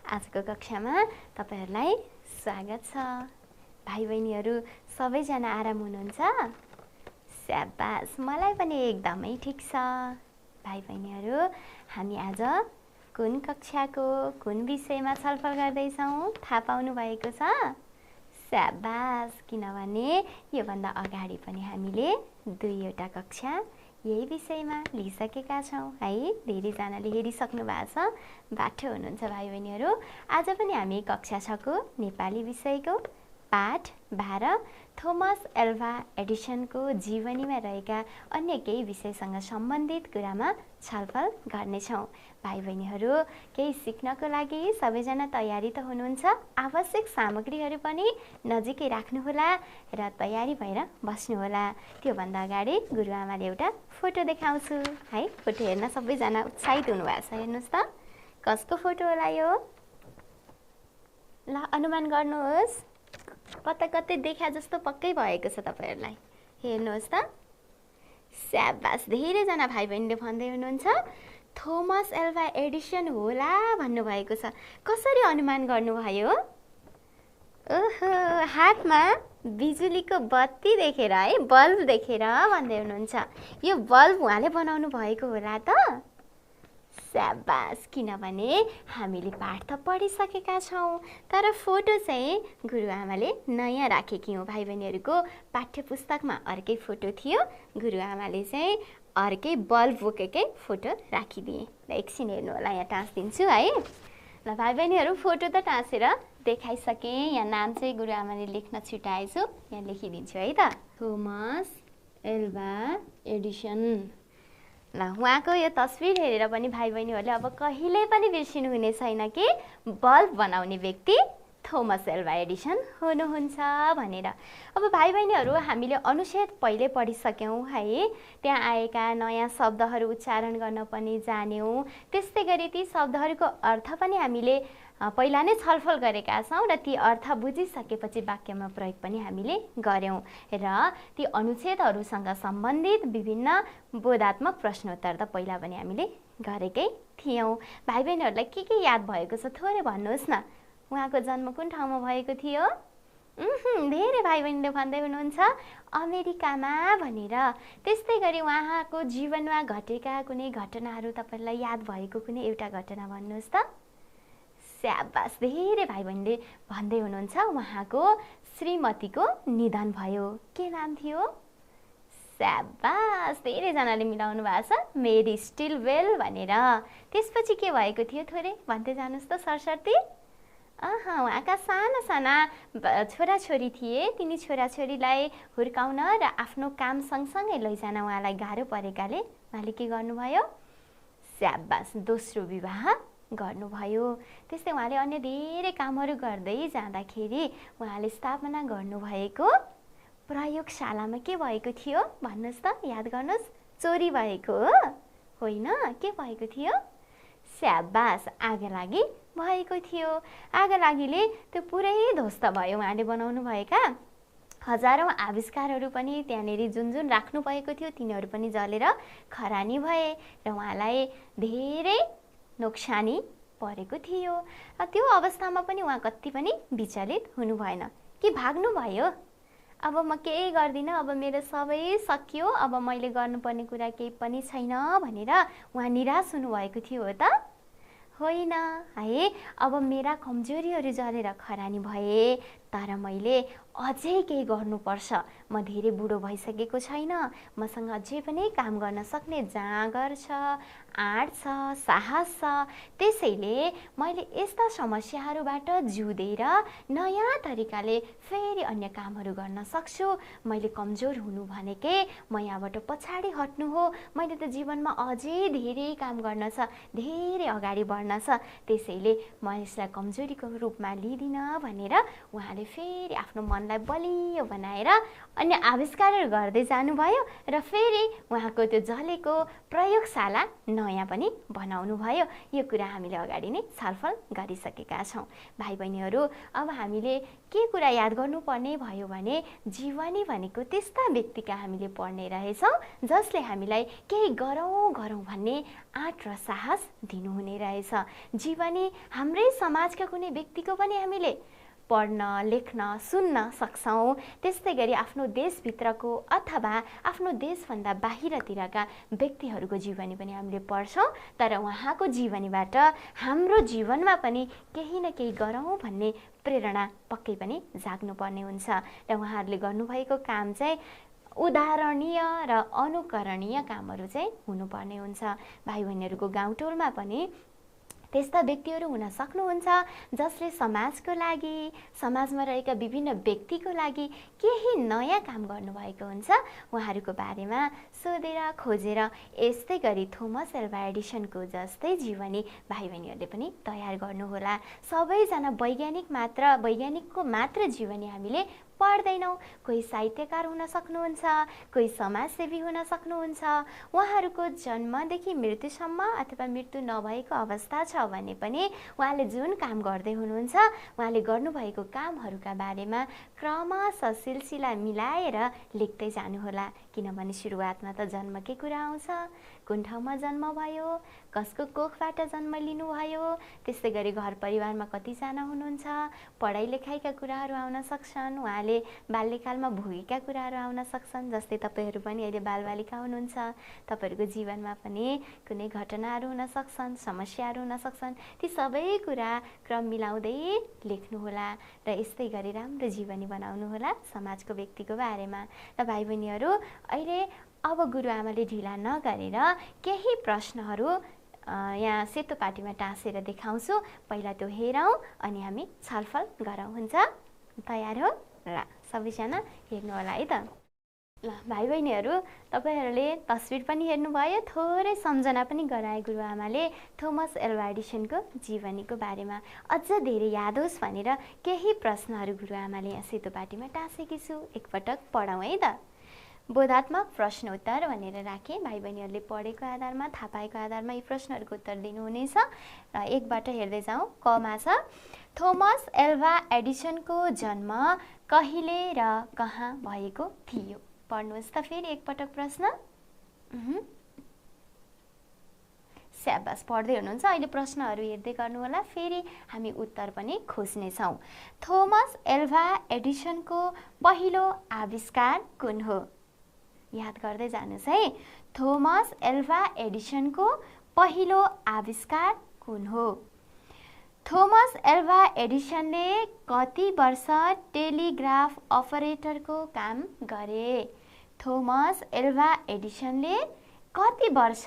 आजको कक्षामा तपाईहरुलाई स्वागत छ। भाइ बहिनीहरु सबैजना आराम हुनुहुन्छ? स्याबास, मलाई पनि एकदमै ठीक छ। भाइ बहिनीहरु, हामी आज कुन कक्षाको कुन विषयमा छलफल गर्दै छौं थाहा पाउनु भएको छ? स्याबास, किनभने यो भन्दा अगाडि पनि हामीले दुईवटा कक्षा यही विषयमा लिइसकेका छौं है। धेरै जनाले हेरिसक्नु भएको छ, बाठो हुनुहुन्छ भाइ बहिनीहरु। आज पनि हामी कक्षा 6 को नेपाली विषयको पाठ 12 थोमस एल्वा एडिसनको जीवनीमा रहेका अन्य केही विषयसँग सम्बन्धित कुरामा छलफल गर्नेछौं। भाइ बहिनीहरु, केही सिक्नको लागि सबैजना तयारी त हुनुहुन्छ? आवश्यक सामग्रीहरु पनि नजिकै राख्नुहोला र तयारी भएर बस्नुहोला। त्यो भन्दा अगाडि गुरुआमाले एउटा फोटो देखाउँछु है। फोटो हेर्न सबैजना उत्साहित हुनुभएको छ। हेर्नुस् त, कसको फोटो होला यो? ल अनुमान गर्नुहोस्। कतै देखा जस्तो पक्कै भएको छ तपाईहरुलाई। हेर्नुहोस् त। स्याबास, धेरै जना भाइ बहिनीले भन्दै हुनुहुन्छ थोमस एल्वा एडिसन होला भन्नु भएको छ। कसरी अनुमान गर्नुभयो? ओहो, हातमा बिजुलीको बत्ती देखेर है, बल्ब देखेर भन्दै हुनुहुन्छ। यो बल्ब उहाँले बनाउनु भएको होला त? स्याबास, किनभने हामीले पाठ त पढिसकेका छौं, तर फोटो चाहिँ गुरुआमाले नयाँ राखेकी हौं। भाइ बहिनीहरुको पाठ्य पुस्तकमा अर्कै फोटो थियो, गुरुआमाले चाहिँ अर्कै बल्ब बोकेकै फोटो राखिदिए। ल एकछिन हेर्नु होला, यहाँ टाँसिदिन्छु है। ल भाइ बहिनीहरु, फोटो त टाँसेर देखाइसके। यहाँ नाम चाहिँ गुरुआमाले लेख्न छुटाएछु, यहाँ लेखिदिन्छु है त। Thomas Alva Edison. ल उहाँको यो तस्बिर हेरेर पनि भाइ बहिनीहरुले अब कहिल्यै पनि बिर्सिनु हुने छैन कि बल्ब बनाउने व्यक्ति थोमस एल्वा एडिसन हुनुहुन्छ भनेर। अब भाइ बहिनीहरु, हामीले अनुच्छेद पहिले पढिसक्यौं है। त्यहाँ आएका नयाँ शब्दहरु उच्चारण गर्न पनि जान्यौं। त्यस्तै गरी ती शब्दहरुको अर्थ पनि हामीले पहिला नै छलफल गरेका छौं र ती अर्थ बुझिसकेपछि वाक्यमा प्रयोग पनि हामीले गर्यौं र ती अनुच्छेदहरुसँग सम्बन्धित विभिन्न बोधात्मक प्रश्नोत्तर त पहिला पनि हामीले गरेकै थियौं। भाइ बहिनीहरुलाई के याद भएको छ थोरै भन्नुहोस् न। उहाँको जन्म कुन ठाउँमा भएको थियो? धेरै भाइ बहिनीले भन्दै हुनुहुन्छ अमेरिकामा भनेर। त्यस्तै गरी उहाँको जीवनमा घटेका कुनै घटनाहरू तपाईलाई याद भएको कुनै एउटा घटना भन्नुहोस् त। स्याबास, धेरै भाइ बहिनीले भन्दै हुनुहुन्छ उहाँको श्रीमतीको निधन भयो। के नाम थियो? स्याबास, धेरै जनाले मिलाउनु भएको छ, मेरी स्टिलवेल भनेर। त्यसपछि के भएको थियो थोरै भन्दै जानुस् त सरसर्ती। उहाँका साना साना छोराछोरी थिए। तिनी छोराछोरीलाई हुर्काउन र आफ्नो काम सँगसँगै लैजान उहाँलाई गाह्रो परेकाले उहाँले के गर्नुभयो? स्याबास, दोस्रो विवाह गर्नुभयो। त्यस्तै उहाँले अन्य धेरै कामहरू गर्दै जाँदाखेरि उहाँले स्थापना गर्नुभएको प्रयोगशालामा के भएको थियो भन्नुस् त, याद गर्नुस्। चोरी भएको होइन, के भएको थियो? स्याबास, आगलागी भएको थियो। आगलागीले त्यो पुरै ध्वस्त भयो। उहाँले बनाउनु भएका हजारौं आविष्कारहरू पनि त्यहाँनेरि जुन राख्नु भएको थियो तिनीहरू पनि जलेर खरानी भए र उहाँलाई धेरै नोक्सानी परेको थियो। त्यो अवस्थामा पनि उहाँ कति पनि विचलित हुनु भएन कि भाग्नु भयो। अब म केही गर्दिन, अब मेरो सबै सकियो, अब मैले गर्नुपर्ने कुरा केही पनि छैन भनेर उहाँ निराश हुनु भएको थियो हो त? होइन है। अब मेरा कमजोरीहरू जलेर खरानी भए, तर मैले अझै केही गर्नुपर्छ। म धेरै बुढो भइसकेको छैन, मसँग अझै पनि काम गर्न सक्ने जाँगर छ, आँट छ, साहस छ। त्यसैले मैले यस्ता समस्याहरूबाट जुधेर नयाँ तरिकाले फेरि अन्य कामहरू गर्न सक्छु। मैले कमजोर हुनु भनेकै म यहाँबाट पछाडि हट्नु हो। मैले त जीवनमा अझै धेरै काम गर्न छ, धेरै अगाडि बढ्न छ। त्यसैले म यसलाई कमजोरीको रूपमा लिदिन भनेर उहाँले उहाँले फेरि आफ्नो मनलाई बलियो बनाएर अन्य आविष्कारहरू गर्दै जानुभयो र फेरि उहाँको त्यो जलेको प्रयोगशाला नयाँ पनि बनाउनु भयो। यो कुरा हामीले अगाडि नै छलफल गरिसकेका छौँ। भाइ बहिनीहरू, अब हामीले के कुरा याद गर्नुपर्ने भयो भने जीवनी भनेको त्यस्ता व्यक्तिका हामीले पढ्ने रहेछौँ जसले हामीलाई केही गरौँ गरौँ भन्ने आँट र साहस दिनुहुने रहेछ। जीवनी हाम्रै समाजका कुनै व्यक्तिको पनि हामीले पढ्न, लेख्न, सुन्न सक्छौँ। त्यस्तै गरी आफ्नो देशभित्रको अथवा आफ्नो देशभन्दा बाहिरतिरका व्यक्तिहरूको जीवनी पनि हामीले पढ्छौँ। तर उहाँको जीवनीबाट हाम्रो जीवनमा पनि केही न केही गरौँ भन्ने प्रेरणा पक्कै पनि जाग्नुपर्ने हुन्छ र उहाँहरूले गर्नुभएको काम चाहिँ उदाहरणीय र अनुकरणीय कामहरू चाहिँ हुनुपर्ने हुन्छ। भाइ बहिनीहरूको गाउँटोलमा पनि त्यस्ता व्यक्तिहरू हुन सक्नुहुन्छ जसले समाजको लागि, समाजमा रहेका विभिन्न व्यक्तिको लागि केही नयाँ काम गर्नुभएको हुन्छ। उहाँहरूको बारेमा सोधेर खोजेर यस्तै गरी थोमस एल्वा एडिसनको जस्तै जीवनी भाइ बहिनीहरूले पनि तयार गर्नुहोला। सबैजना वैज्ञानिकको मात्र जीवनी हामीले पढ्दैनौँ। कोही साहित्यकार हुन सक्नुहुन्छ, कोही समाजसेवी हुन सक्नुहुन्छ। उहाँहरूको जन्मदेखि मृत्युसम्म अथवा मृत्यु नभएको अवस्था छ भने पनि उहाँले जुन काम गर्दै हुनुहुन्छ उहाँले गर्नुभएको कामहरूका बारेमा क्रमशः सिलसिला मिलाएर लेख्दै जानुहोला। किनभने सुरुवातमा त जन्मकै कुरा आउँछ, कुन ठाउँमा जन्म भयो, कसको कोखबाट जन्म लिनुभयो, त्यस्तै गरी घर परिवारमा कतिजना हुनुहुन्छ, पढाइ लेखाइका कुराहरू आउन सक्छन्, उहाँले बाल्यकालमा भोगेका कुराहरू आउन सक्छन्। जस्तै तपाईँहरू पनि अहिले बालबालिका हुनुहुन्छ, तपाईँहरूको जीवनमा पनि कुनै घटनाहरू हुन सक्छन्, समस्याहरू हुन सक्छन्। ती सबै कुरा क्रम मिलाउँदै लेख्नुहोला र यस्तै गरी राम्रो जीवनी बनाउनुहोला समाजको व्यक्तिको बारेमा। र भाइ बहिनीहरू, अहिले अब गुरुआमाले ढिला नगरेर केही प्रश्नहरू यहाँ सेतो पाटीमा टाँसेर देखाउँछु। पहिला त्यो हेरौँ अनि हामी छलफल गरौँ। हुन्छ? तयार हो? ल, सबैजना हेर्नु होला है त। ल भाइ बहिनीहरू, तपाईँहरूले तस्बिर पनि हेर्नुभयो, थोरै सम्झना पनि गराए गुरुआमाले थोमस एल्वा एडिसनको जीवनीको बारेमा। अझ धेरै याद होस् भनेर केही प्रश्नहरू गुरुआमाले यहाँ सेतो पाटीमा टाँसेकी छु। एकपटक पढौँ है त। बोधात्मक प्रश्न उत्तर भनेर राखेँ। भाइ बहिनीहरूले पढेको आधारमा, थाहा पाएको आधारमा यी प्रश्नहरूको उत्तर दिनुहुनेछ। र एकबाट हेर्दै जाउँ। कमा छ, थोमस एल्वा एडिसनको जन्म कहिले र कहाँ भएको थियो? पढ्नुहोस् त फेरि एकपटक प्रश्न। स्याबास, पढ्दै हुनुहुन्छ। अहिले प्रश्नहरू हेर्दै गर्नुहोला, फेरि हामी उत्तर पनि खोज्नेछौँ। थोमस एल्वा एडिसनको पहिलो आविष्कार कुन हो? याद गर्दै जानुहोस् है। थोमस एल्वा एडिसनको पहिलो आविष्कार कुन हो? थोमस एल्वा एडिसनले कति वर्ष टेलिग्राफ अपरेटरको काम गरे? थोमस एल्वा एडिसनले कति वर्ष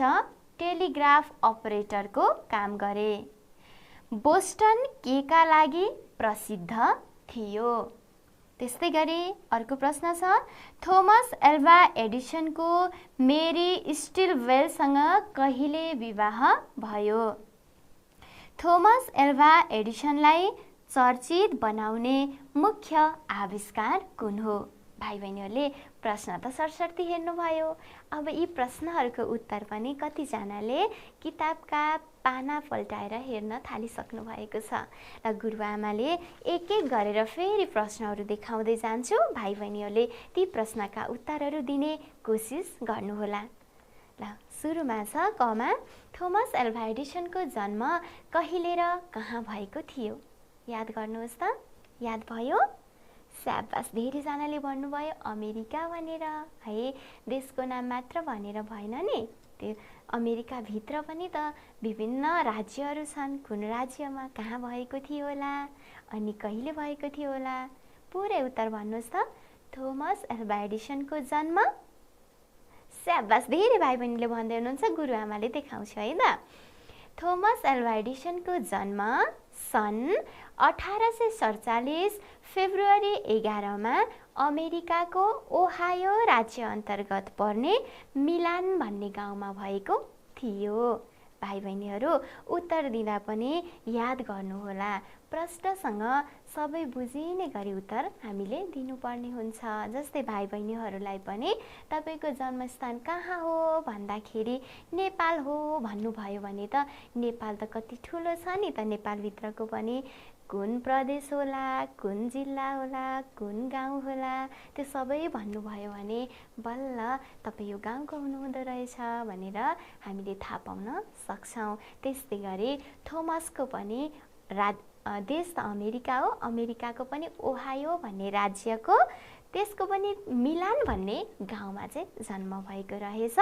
टेलिग्राफ अपरेटरको काम गरे? बोस्टन केका लागि प्रसिद्ध थियो? त्यस्तै गरी अर्को प्रश्न छ, थोमस एल्वा एडिसनको मेरी स्टिलवेलसँग कहिले विवाह भयो? थोमस एल्वा एडिसनलाई चर्चित बनाउने मुख्य आविष्कार कुन हो? भाइ बहिनीहरूले प्रश्न त सरसर्ती हेर्नुभयो। अब यी प्रश्नहरूको उत्तर पनि कतिजनाले किताबका पाना पल्टाएर हेर्न थालिसक्नु भएको छ। र गुरुआमाले एक एक गरेर फेरि प्रश्नहरू देखाउँदै जान्छु। भाइ बहिनीहरूले ती प्रश्नका उत्तरहरू दिने कोसिस गर्नुहोला। ल, सुरुमा छ कमा, थोमस एल्वा एडिसनको जन्म कहिले र कहाँ भएको थियो? याद गर्नुहोस् त। याद भयो? स्याबास, धेरैजनाले भन्नुभयो अमेरिका भनेर है। देशको नाम मात्र भनेर भएन नि, त्यो अमेरिकाभित्र पनि त विभिन्न राज्यहरू छन्। कुन राज्यमा कहाँ भएको थियो होला अनि कहिले भएको थियो होला? पुरै उत्तर भन्नुहोस् त। थोमस एल्वा एडिसनको जन्म, स्याबास, धेरै भाइ बहिनीले भन्दै हुनुहुन्छ। गुरुआमाले देखाउँछ है त। थोमस एल्वा एडिसनको जन्म सन् 1847 फेब्रुअरी 11मा अमेरिकाको ओहायो राज्य अन्तर्गत पर्ने मिलान भन्ने गाउँमा भएको थियो। भाइ बहिनीहरू उत्तर दिँदा पनि याद गर्नुहोला। प्रश्नसँग सबै बुझिने गरी उत्तर हामीले दिनुपर्ने हुन्छ। जस्तै भाइ बहिनीहरूलाई पनि तपाईँको जन्मस्थान कहाँ हो भन्दाखेरि नेपाल हो भन्नुभयो भने त नेपाल त कति ठुलो छ नि त। नेपालभित्रको पनि कुन प्रदेश होला, कुन जिल्ला होला, कुन गाउँ होला, त्यो सबै भन्नुभयो भने बल्ल तपाईँ यो गाउँको हुनुहुँदो रहेछ भनेर हामीले थाहा पाउन सक्छौँ। त्यस्तै गरी थोमसको पनि देश त अमेरिका हो, अमेरिकाको पनि ओहायो भन्ने राज्यको त्यसको पनि मिलान भन्ने गाउँमा चाहिँ जन्म भएको रहेछ।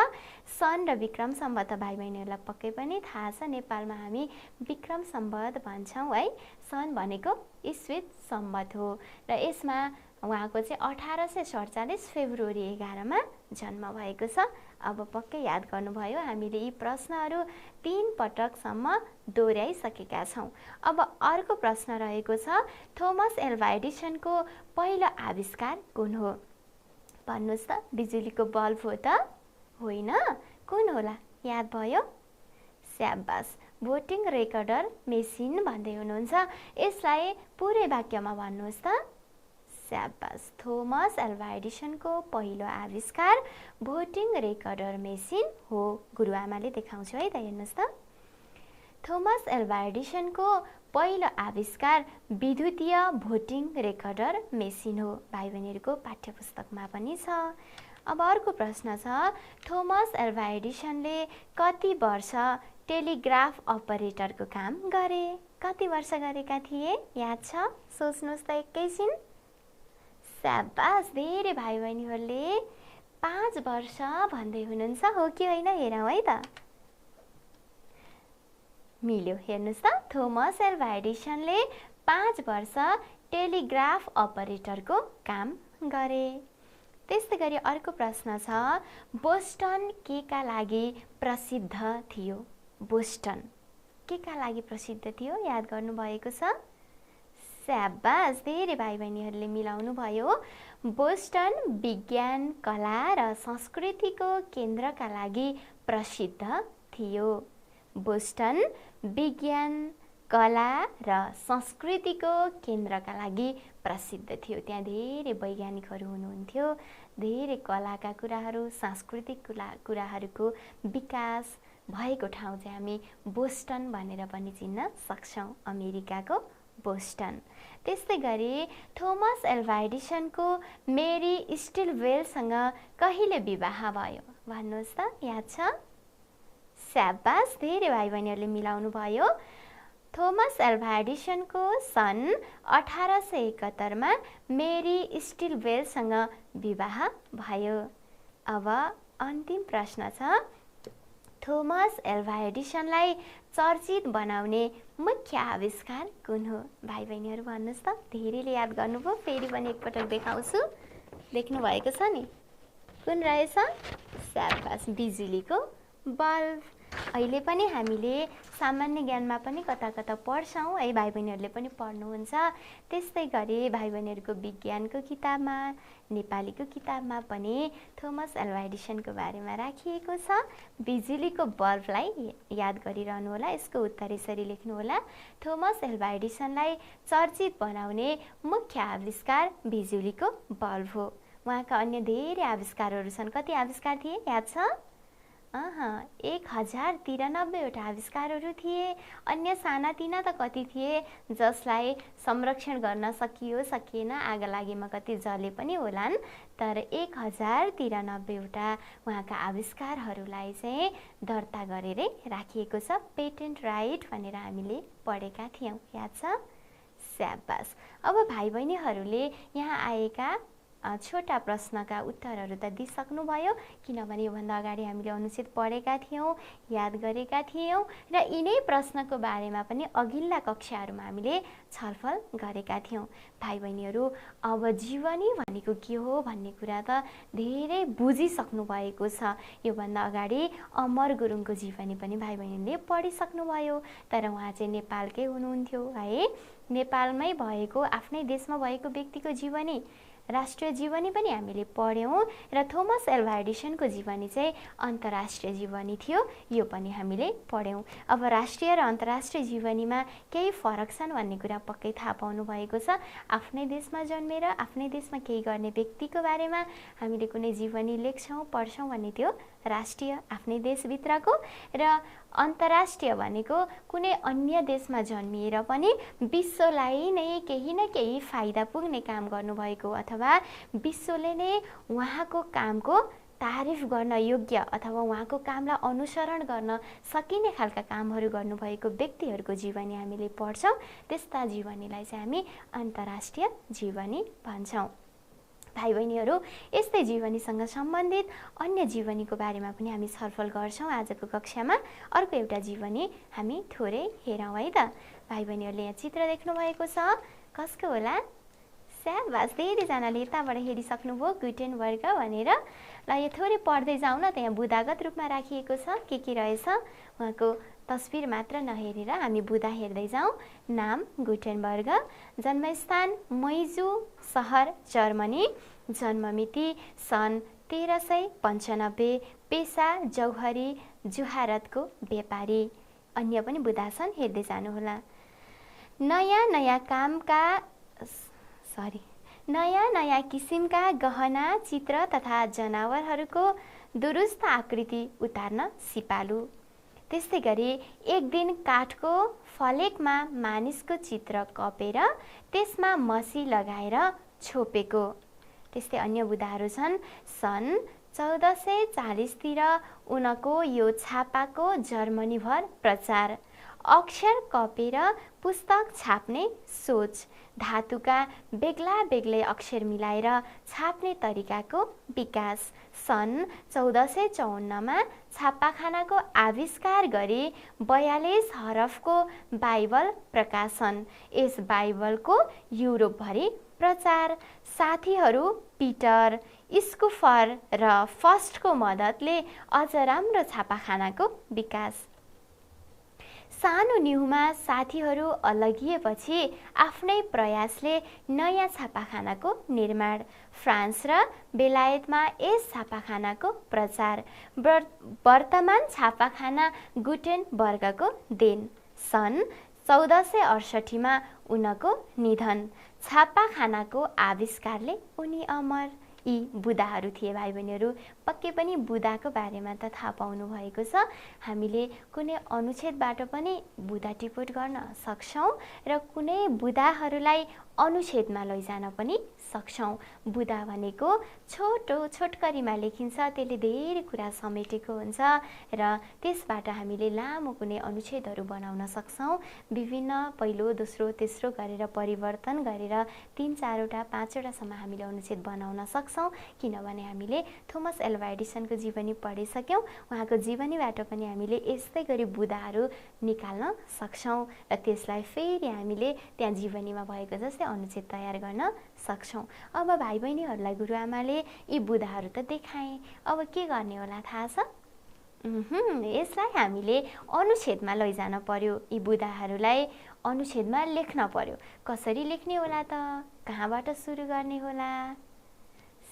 सन र विक्रम सम्वत भाइ बहिनीहरूलाई पक्कै पनि थाहा छ, नेपालमा हामी विक्रम सम्वत भन्छौँ है। सन भनेको ईस्वी सम्वत हो र यसमा उहाँको चाहिँ 1847 फेब्रुअरी 11 जन्म भएको छ। अब पक्कै याद गर्नुभयो। हामीले यी प्रश्नहरू 3 पटकसम्म दोहोऱ्याइसकेका छौँ। अब अर्को प्रश्न रहेको छ, थोमस एल्वा एडिसनको पहिलो आविष्कार कुन हो? भन्नुहोस् त। बिजुलीको बल्ब हो त? होइन, कुन होला? याद भयो? स्याबास, भोटिङ रेकर्डर मेसिन भन्दै हुनुहुन्छ। यसलाई पुरै वाक्यमा भन्नुहोस् त। स्याबास, थोमस एल्वा एडिसनको पहिलो आविष्कार भोटिङ रेकर्डर मेसिन हो। गुरुआमाले देखाउँछु है त, हेर्नुहोस् त। थोमस एल्वा एडिसनको पहिलो आविष्कार विद्युतीय भोटिङ रेकर्डर मेसिन हो। भाइ बहिनीहरूको पाठ्यपुस्तकमा पनि छ। अब अर्को प्रश्न छ, थोमस एल्वा एडिसनले कति वर्ष टेलिग्राफ अपरेटरको काम गरे? कति वर्ष गरेका थिए? याद छ? सोच्नुहोस् त एकैछिन। स्याबास, धेरै भाइ बहिनीहरूले 5 वर्ष भन्दै हुनुहुन्छ। हो कि होइन हेरौँ है त। मिल्यो, हेर्नुहोस् त। थोमस एल्वा एडिसनले 5 वर्ष टेलिग्राफ अपरेटरको काम गरे। त्यस्तै गरी अर्को प्रश्न छ, बोस्टन केका लागि प्रसिद्ध थियो? बोस्टन केका लागि प्रसिद्ध थियो? याद गर्नुभएको छ? स्याबास, धेरै भाइ बहिनीहरूले मिलाउनु भयो। बोस्टन विज्ञान, कला र संस्कृतिको केन्द्रका लागि प्रसिद्ध थियो। बोस्टन विज्ञान, कला र संस्कृतिको केन्द्रका लागि प्रसिद्ध थियो। त्यहाँ धेरै वैज्ञानिकहरू हुनुहुन्थ्यो, धेरै कलाका कुराहरू, सांस्कृतिक कुराहरूको विकास भएको ठाउँ चाहिँ हामी बोस्टन भनेर पनि चिन्न सक्छौँ, अमेरिकाको बोस्टन। त्यस्तै गरी थोमस एल्वा एडिसनको मेरी स्टिलवेलसँग कहिले विवाह भयो? भन्नुहोस् त। याद छ? स्याबास, धेरै भाइ बहिनीहरूले मिलाउनु भयो। थोमस एल्वा एडिसनको सन् 1871 मा मेरी स्टिलवेलसँग विवाह भयो। अब अन्तिम प्रश्न छ, थोमस एल्वा एडिसनलाई चर्चित बनाउने मुख्य आविष्कार कुन हो? भाइ बहिनीहरू भन्नुहोस् त। धेरैले याद गर्नुभयो, फेरि पनि एकपटक देखाउँछु। देख्नु भएको छ नि, कुन रहेछ? स्याबास, बिजुलीको बल्ब। अहिले पनि हामीले सामान्य ज्ञानमा पनि कता कता पढ्छौँ है, भाइ बहिनीहरूले पनि पढ्नुहुन्छ। त्यस्तै गरी भाइ बहिनीहरूको विज्ञानको किताबमा, नेपालीको किताबमा पनि थोमस एल्वा एडिसनको बारेमा राखिएको छ। बिजुलीको बल्बलाई याद गरिरहनु होला। यसको उत्तर यसरी लेख्नुहोला, थोमस एल्वा एडिसनलाई चर्चित बनाउने मुख्य आविष्कार बिजुलीको बल्ब हो। उहाँका अन्य धेरै आविष्कारहरू छन्। कति आविष्कार थिए? याद छ? 1093वटा आविष्कारहरू थिए। अन्य सानातिना त कति थिए जसलाई संरक्षण गर्न सकियो सकिएन, आगो लागेमा कति जले पनि होलान्, तर 1093वटा उहाँका आविष्कारहरूलाई चाहिँ दर्ता गरेरै राखिएको छ। पेटेन्ट राइट भनेर हामीले पढेका थियौँ, याद छ? स्याबास। अब भाइ बहिनीहरूले यहाँ आएका छोटा प्रश्नका उत्तरहरू त दिइसक्नुभयो, किनभने योभन्दा अगाडि हामीले अनुचित पढेका थियौँ, याद गरेका थियौँ र यिनै प्रश्नको बारेमा पनि अघिल्ला कक्षाहरूमा हामीले छलफल गरेका थियौँ। भाइ बहिनीहरू, अब जीवनी भनेको के हो भन्ने कुरा त धेरै बुझिसक्नु भएको छ। योभन्दा अगाडि अमर गुरुङको जीवनी पनि भाइ बहिनीले पढिसक्नुभयो, तर उहाँ चाहिँ नेपालकै हुनुहुन्थ्यो है। नेपालमै भएको, आफ्नै देशमा भएको व्यक्तिको जीवनी राष्ट्रिय जीवनी पनि हामीले पढ्यौँ र थोमस एल्वा एडिसनको जीवनी चाहिँ अन्तर्राष्ट्रिय जीवनी थियो, यो पनि हामीले पढ्यौँ। अब राष्ट्रिय र अन्तर्राष्ट्रिय जीवनीमा केही फरक छन् भन्ने कुरा पक्कै थाहा पाउनु भएको छ। आफ्नै देशमा जन्मेर आफ्नै देशमा केही गर्ने व्यक्तिको बारेमा हामीले कुनै जीवनी लेख्छौँ पढ्छौँ भने त्यो राष्ट्रिय आफ्नै देशभित्रको, र अन्तर्राष्ट्रिय भनेको कुनै अन्य देशमा जन्मिएर पनि विश्वलाई नै केही न केही फाइदा पुग्ने काम गर्नुभएको अथवा विश्वले नै उहाँको कामको तारिफ गर्न योग्य अथवा उहाँको कामलाई अनुसरण गर्न सकिने खालका कामहरू गर्नुभएको व्यक्तिहरूको जीवनी हामीले पढ्छौँ। त्यस्ता जीवनीलाई चाहिँ हामी अन्तर्राष्ट्रिय जीवनी भन्छौँ। भाइ बहिनीहरू, यस्तै जीवनीसँग सम्बन्धित अन्य जीवनीको बारेमा पनि हामी छलफल गर्छौँ आजको कक्षामा। अर्को एउटा जीवनी हामी थोरै हेरौँ है त। भाइ बहिनीहरूले यहाँ चित्र देख्नु भएको छ, कसको होला? स्याबास, धेरैजनाले यताबाट हेरिसक्नुभयो गुटेनबर्ग भनेर। ल यो थोरै पढ्दै जाउँ न त। यहाँ बुदागत रूपमा राखिएको छ के रहेछ, उहाँको तस्बिर मात्र नहेरेर हामी बुदा हेर्दै जाउँ। नाम गुटेनबर्ग, जन्मस्थान मैजू सहर जर्मनी, जन्ममिति सन् 1395, पेसा जौहरी जुहारतको व्यापारी। अन्य पनि बुदा छन्, हेर्दै जानुहोला। नयाँ नयाँ किसिमका गहना, चित्र तथा जनावरहरूको दुरुस्त आकृति उतार्न सिपालु। त्यस्तै गरी एक दिन काठको फलेकमा मानिसको चित्र कपेर त्यसमा मसी लगाएर छोपेको। त्यस्तै अन्य बुदाहरू छन्। सन् 1440 उनको यो छापाको जर्मनीभर प्रचार। अक्षर कपेर पुस्तक छाप्ने सोच। धातुका बेग्ला बेग्लै अक्षर मिलाएर छाप्ने तरिकाको विकास। सन् 1454 छापाखानाको आविष्कार गरी 42 हरफको बाइबल प्रकाशन। यस बाइबलको युरोपभरि प्रचार। साथीहरू पिटर स्कुफर र फस्टको मद्दतले अझ राम्रो छापाखानाको विकास। सानो न्युमा साथीहरू अलगिएपछि आफ्नै प्रयासले नयाँ छापाखानाको निर्माण। फ्रान्स र बेलायतमा यस छापाखानाको प्रचार। वर्तमान छापाखाना गुटेनबर्गको देन। सन् 1468 उनको निधन। छापाखानाको आविष्कारले उनी अमर। यी बुदाहरू थिए भाइ बहिनीहरू। पक्कै पनि बुदाको बारेमा त थाहा पाउनु भएको छ। हामीले कुनै अनुच्छेदबाट पनि बुदा टिपोट गर्न सक्छौँ र कुनै बुदाहरूलाई अनुच्छेदमा लैजान पनि सक्छौँ। बुदा भनेको छोटो छोटकरीमा लेखिन्छ, त्यसले धेरै कुरा समेटेको हुन्छ र त्यसबाट हामीले लामो कुनै अनुच्छेदहरू बनाउन सक्छौँ। विभिन्न पहिलो दोस्रो तेस्रो गरेर परिवर्तन गरेर 3 4 वटा 5 वटासम्म हामीले अनुच्छेद बनाउन सक्छौँ। किनभने हामीले थोमस एल्वा एडिसनको जीवनी पढिसक्यौँ। उहाँको जीवनीबाट पनि हामीले यस्तै गरी बुदाहरू निकाल्न सक्छौँ र त्यसलाई फेरि हामीले त्यहाँ जीवनीमा भएको जस्तै अनुच्छेद तयार गर्न सक्छौँ। अब भाइ बहिनीहरूलाई गुरुआमाले यी बुदाहरू त देखाएँ, अब के गर्ने होला थाहा छ? यसलाई हामीले अनुच्छेदमा लैजान पर्यो। यी बुदाहरूलाई अनुच्छेदमा लेख्न पर्यो। कसरी लेख्ने होला त? कहाँबाट सुरु गर्ने होला?